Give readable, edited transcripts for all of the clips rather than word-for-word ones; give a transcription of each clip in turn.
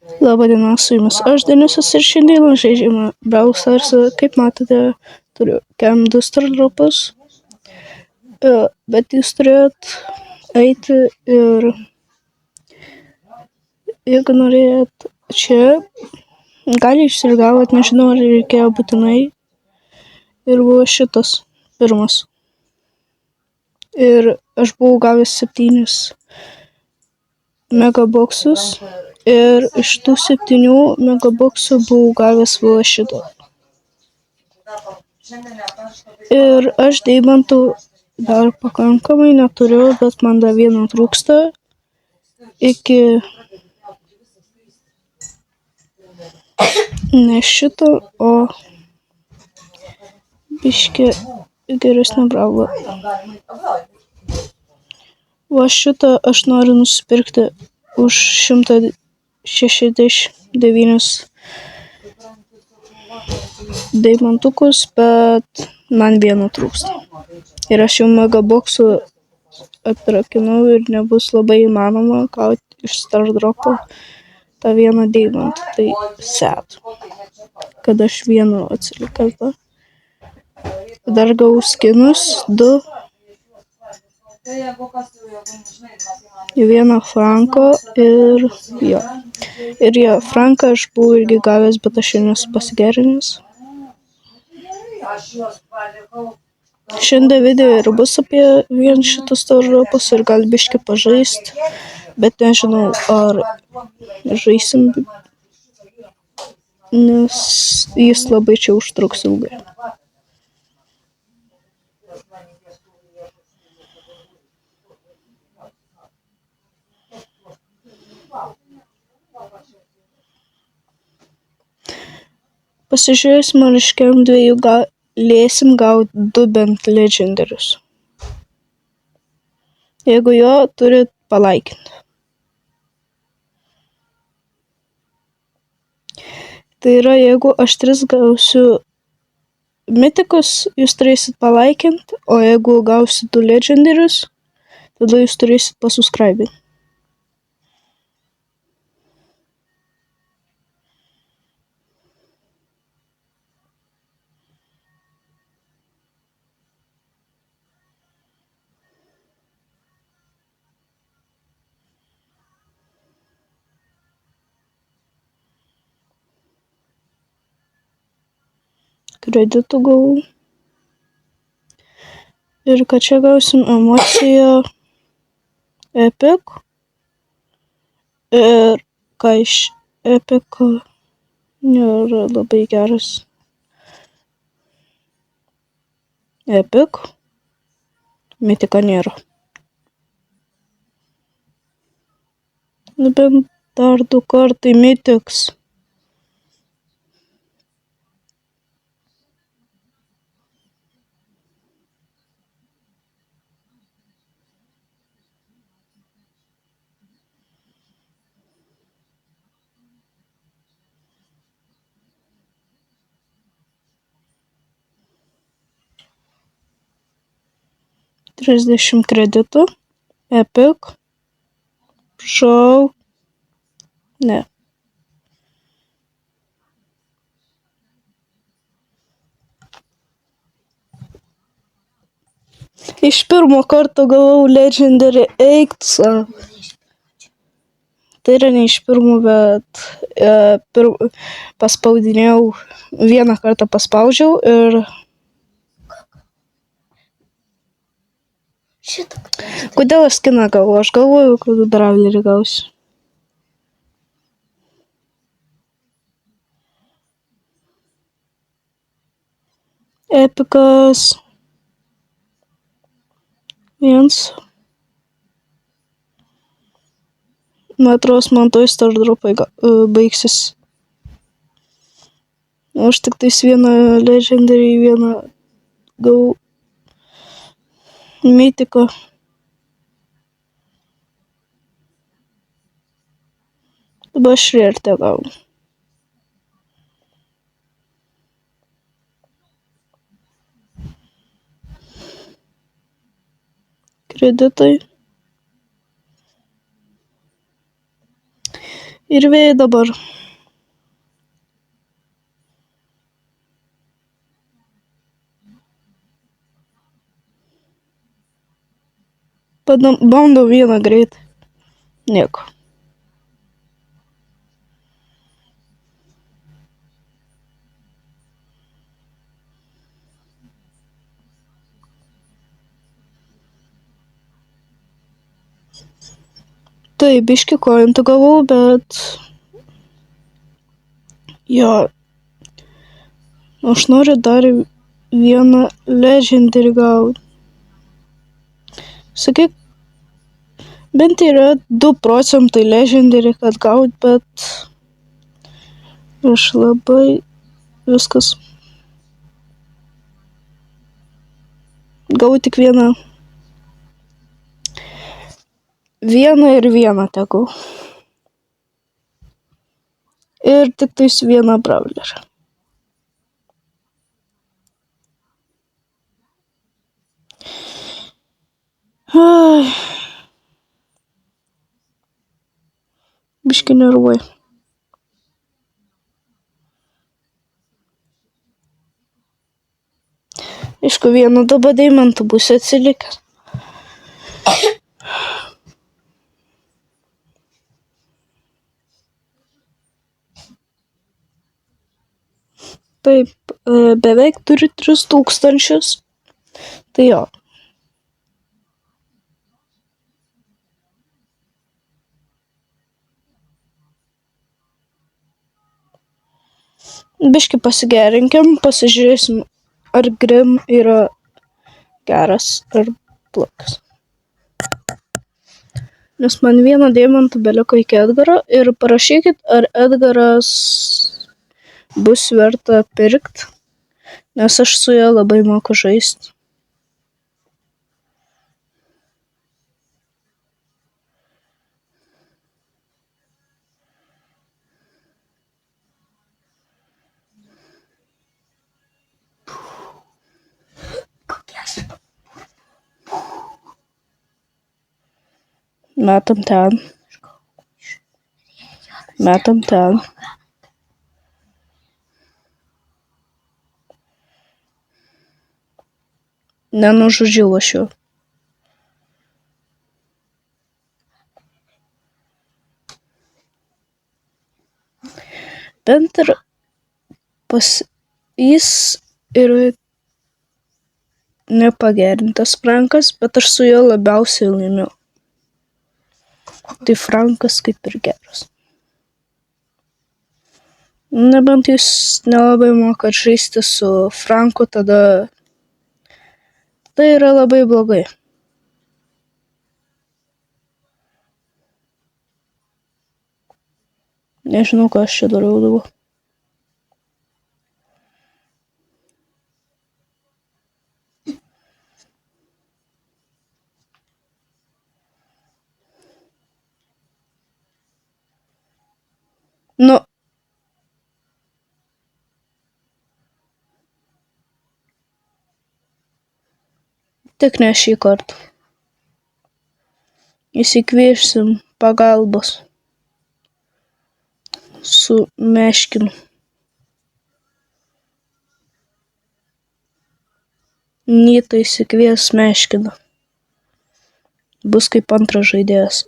Labą dieną, su jumis aš Denisas ir šiandien žaidžiame Brawl Starsą. Kaip matote, turiu kem 2 stardropus, bet jūs turėjot eiti ir jeigu norėjot čia, gali išsirgavot, nežinau ar reikėjo būtinai. Ir buvo šitas pirmas. Ir aš buvau gavęs 7 megaboksus ir iš tų 7 megaboksų buvau gavęs va šitą. Ir aš deimantų dar pakankamai neturiu, bet man dar vieno trūksta iki ne šito, o biškį geresnio brawlo. Va šitą aš noriu nusipirkti už 169 deimantukus, bet man vieno trūksta. Ir aš jau megaboksų atrakinau ir nebus labai įmanoma gauti iš stardropo tą vieną deimantą. Tai sad, kad aš vienu atsilikau. Dar gavau skinus 2. Vieną Franko ir jo. Ir jo, Franką aš buvau irgi gavęs, bet aš jau nesu pasigerinęs. Šiandien video ir bus apie vien šitus stardropus ir gal biškį pažaist, bet nežinau ar žaisim, nes jis labai čia užtruks ilgai. Pasižiūrėsim, ar iš kem 2 galėsim gauti 2 bent legendarius. Jeigu jo, turit palaikinti. Tai yra, jeigu aš 3 gausiu mitikus, jūs turėsit palaikinti, o jeigu gausiu 2 legendarius, tada jūs turėsit pasuskraibinti. Kreditų gavau. Ir kad čia gausim emociją Epic. Ir ką iš Epico nėra labai geras. Epic. Mitika nėra. Bent dar 2 kartai mitiks. $30 kreditų. Epic. Show. Ne. Iš pirmo karto gavau legendary eiksą. Tai yra ne iš pirmo, bet paspaudinėjau, vieną kartą paspaudžiau ir kodėl aš skiną gavau? Aš galvoju, kad brawlerį gausiu. Epicas. 1. Matros man toj stardropai baigsis. Aš tik tais vieną legendary, vieną gavau mitiką. Dabar šrėrtę gavau. Kreditai. Ir vėjai dabar. Bandau vieną greitai. Nieko. Tai biški kointų gavau, bet jo, aš noriu dar vieną legendary gauti. Sakyk, bent yra 2% legendary, kad gaut, bet aš labai viskas. Gavau tik vieną. Vieną ir vieną tegul. Ir tik tais vieną brawlerį. Ai. Biški nervuoju. Aišku, vienu dabar deimantu būsiu atsilikęs. Taip, beveik turiu 3000. Tai jo. Biški pasigerinkim, pasižiūrėsim, ar Grim yra geras ar blogas. Nes man vieną deimantą beliko iki Edgaro ir parašykit, ar Edgaras bus verta pirkt, nes aš su juo labai moku žaisti. Metam ten. Metam ten. Nenužudžiau aš jo. Bent ir jis yra nepagerintas Frankas, bet aš su juo labiausiai laimiu. Tai Frankas kaip ir geras. Nebent jūs nelabai mokat žaisti su Franku, tada tai yra labai blogai. Nežinau, ką aš čia dariau dabar. Nu. Tik ne šį kartą. Įsikviešsim pagalbos su Meškinu. Nyta įsikvies Meškiną. Bus kaip antras žaidėjas.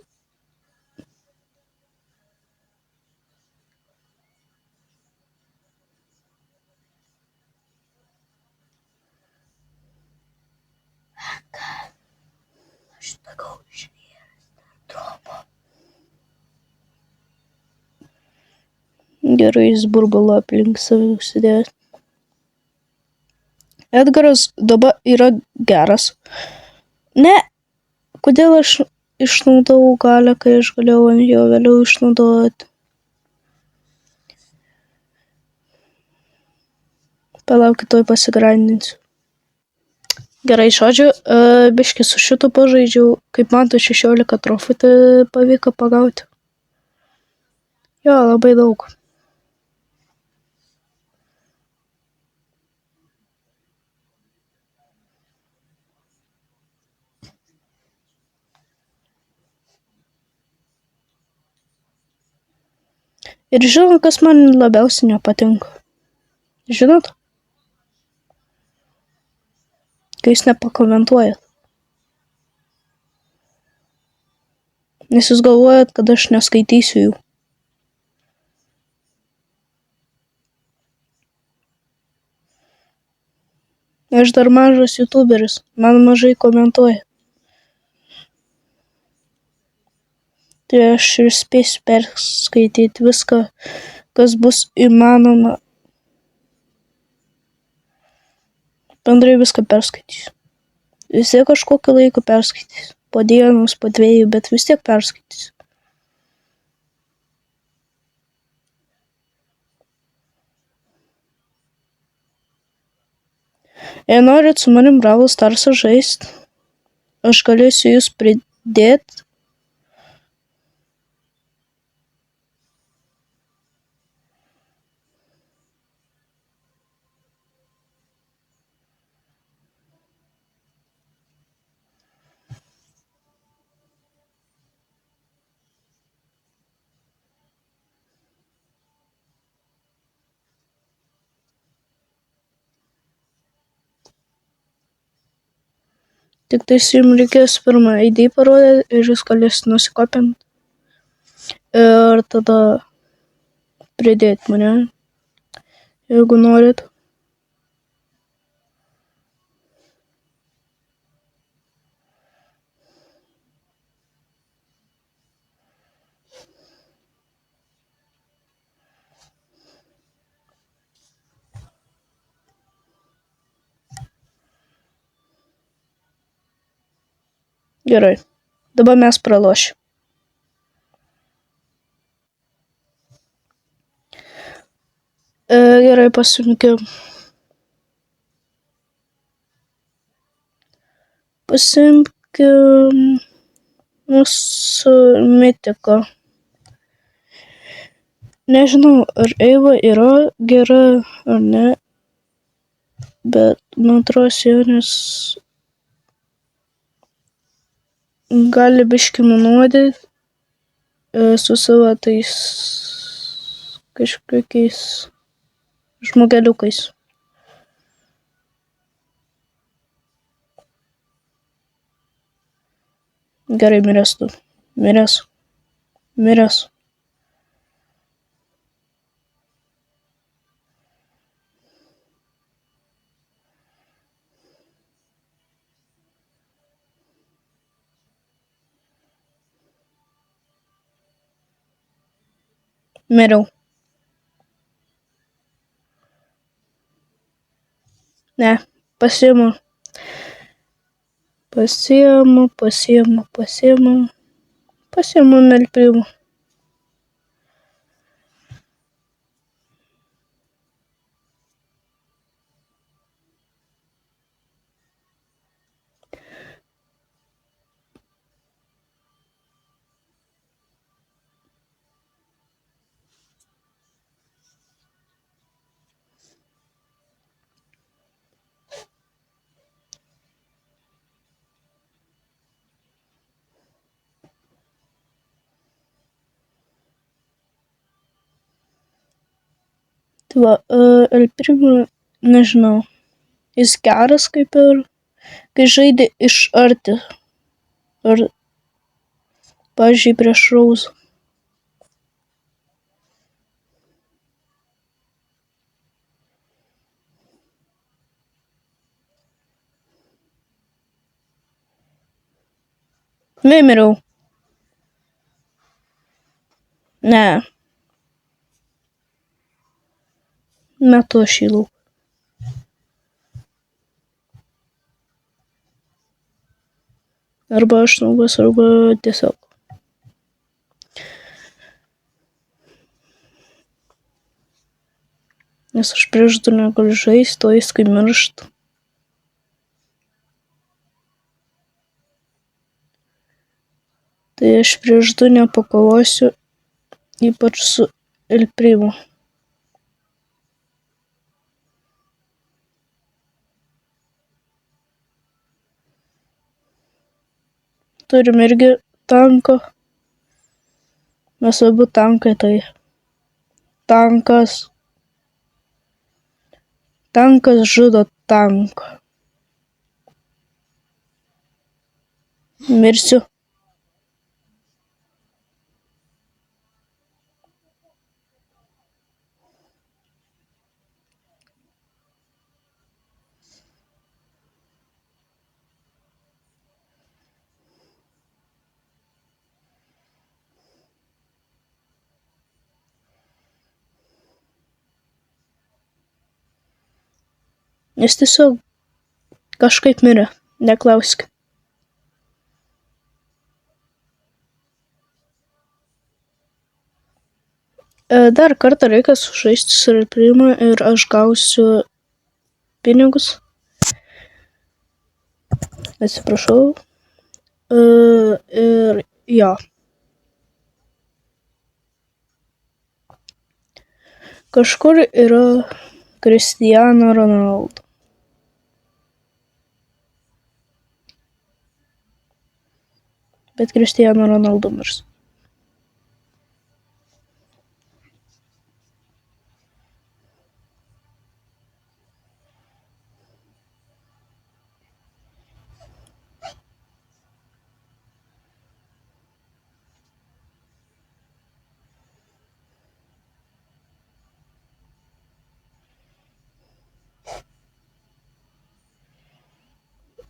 Gerai, jis burbulą aplink save užsidėjęs. Edgaras dabar yra geras. Ne, kodėl aš išnaudojau galią, kai aš galėjau ant jo vėliau išnaudoti. Palaukit, tuoj pasigrindinsiu. Gerai, žodžiu, biški su šitu pažaidžiau, kaip man tai 16 trofų pavyko pagauti. Jo, labai daug. Ir žinot, kas man labiausiai nepatinka? Žinot? Kai jūs nepakomentuojat. Nes jūs galvojat, kad aš neskaitysiu jų. Aš dar mažas youtuberis, man mažai komentuoja. Tai aš ir spėsiu perskaityti viską, kas bus įmanoma. Bendrai viską perskaitysiu. Vis tiek kažkokį laiką perskaitysiu. Po dienos, po 2, bet vis tiek perskaitysiu. Jei norit su manim Brawl Starsą žaist, aš galėsiu jūs pridėti. Tik tai jums reikės pirmą ID parodyti ir jūs galėsite nusikopinti. Ir tada pridėti mane, jeigu norit. Gerai, dabar mes pralošim. Gerai, pasimkim. Pasimkim mūsų mitiką. Nežinau, ar Eiva yra gera ar ne, bet man atrodo, Sionis gali biškį nunuodyti su savo tais kažkokiais žmogeliukais. Gerai, miręs tu. Miręs. Miriau. Ne, pasiimu. Pasiimu melprimą. Tai va, Elprimą, nežinau, jis geras kaip ir, kai žaidė iš arti. Ar, pavyzdžiui, prieš Rauzą. Mimiriau. Ne. Metu aš į lauk. Arba aš nuogas, arba tiesiog. Nes aš prieš 2 negaliu žaisti, o jis kai miršta. Tai aš prieš 2 nepakovosiu, ypač su Elprimu. Turim irgi tanką. Mes abu tankai, tai tankas. Tankas žudo tanką. Mirsiu. Jis tiesiog kažkaip mirė. Neklausk. Dar kartą reikia sužaisti sarprimą ir aš gausiu pinigus. Atsiprašau. Ir jo. Kažkur yra Cristiano Ronaldo. Bet Cristiano Ronaldo mirs.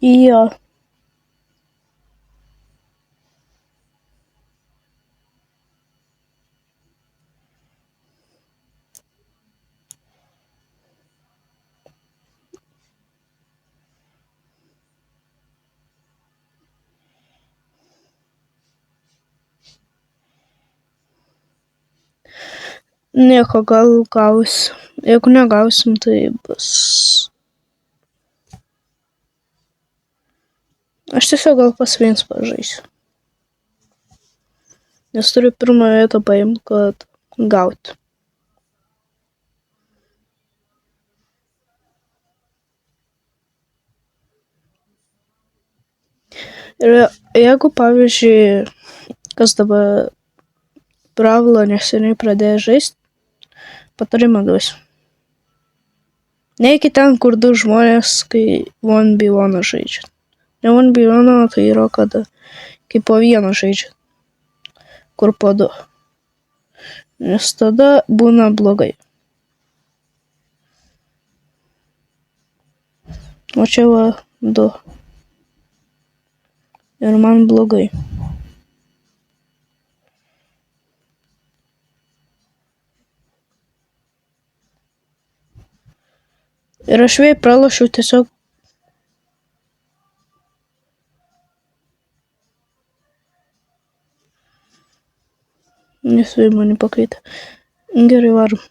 Jo. Nieko, gal gausim. Jeigu negausim, tai bus. Aš tiesiog gal pas viens pažaisiu. Nes turiu pirmą vietą paimti, kad gauti. Ir jeigu, pavyzdžiui, kas dabar Bravlą neseniai pradėjo žaisti, patarimą duosiu. Neikit ten, kur du žmonės, kai 1v1 žaidžia. Ne 1v1, tai yra, kada kaip po vieną žaidžia. Kur po du. Nes tada būna blogai. O čia va du. Ir man blogai. Ir aš vėl pralošiu tiesiog. Nes vėl mane pakvietė. Gerai, varom.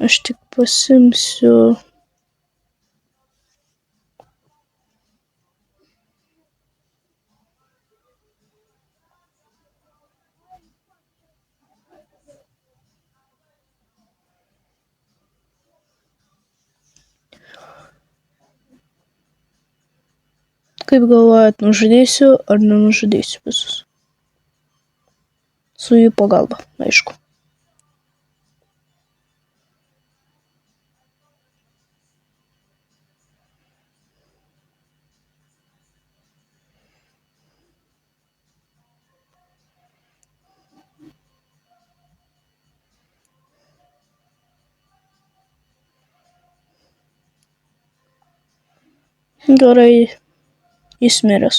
Aš tik pasimsiu. Kaip galvojat, nužudysiu ar nenužudysiu visus? Su jų pagalba, aišku. Gerai, jis miręs.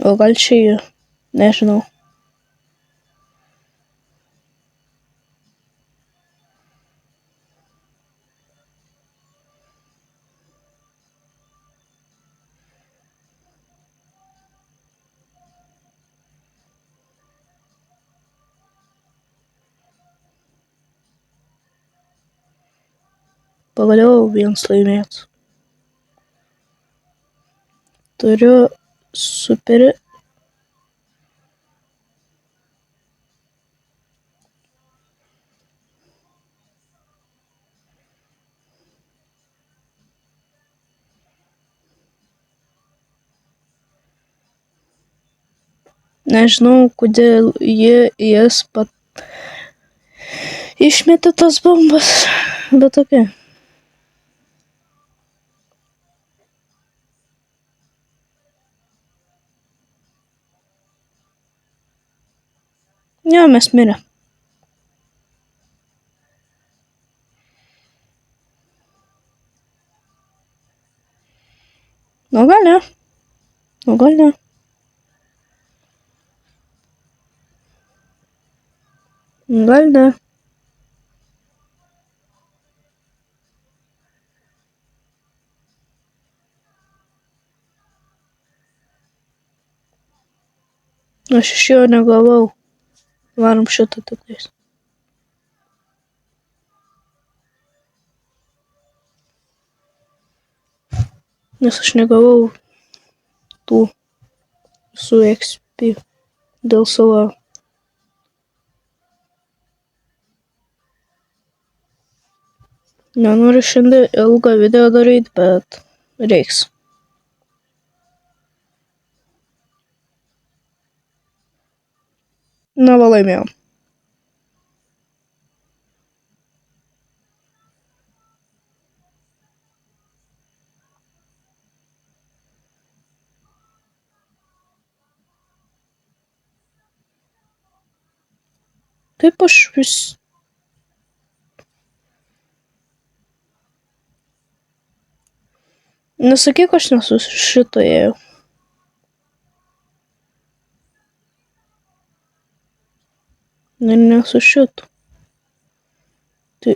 O gal čia, nežinau. Pagaliau vienas laimėt. Turiu superį. Nežinau, kodėl jis išmetė tas bombas, bet tokia. Jo, mes mirė. Nu gal ne. Gal ne. Aš iš jo negavau. Varom šitą tiktais. Nes aš negavau tų su XP dėl savo. Nenoriu šiandien ilgą video daryti, bet reiks. Na, va laimėjau. Kaip aš vis... Nesakyk, aš nesu šito ėjau. Nesu šito. Tai...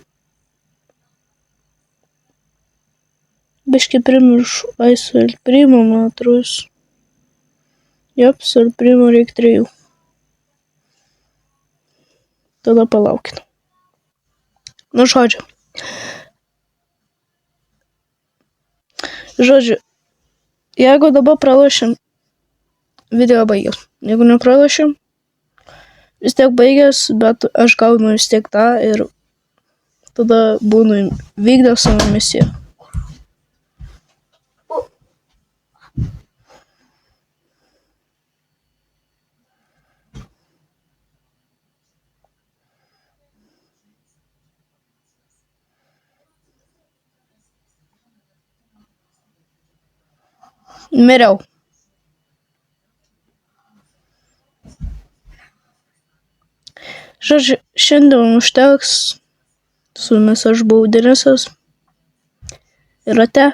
Biškai primiršu Aiso ir Primo, man atrodo. Jops, ir Primo reik 3. Tada palaukit. Nu, žodžiu. Jeigu dabar pralošim, video baigęs. Jeigu nepralošim, vis tiek baigęs, bet aš gaunu vis tiek tą ir tada būnu vykdęs savo misiją. Miriau. Žodžiu, šiandien užteks. Su jumis aš buvau Denisas. Ir ate.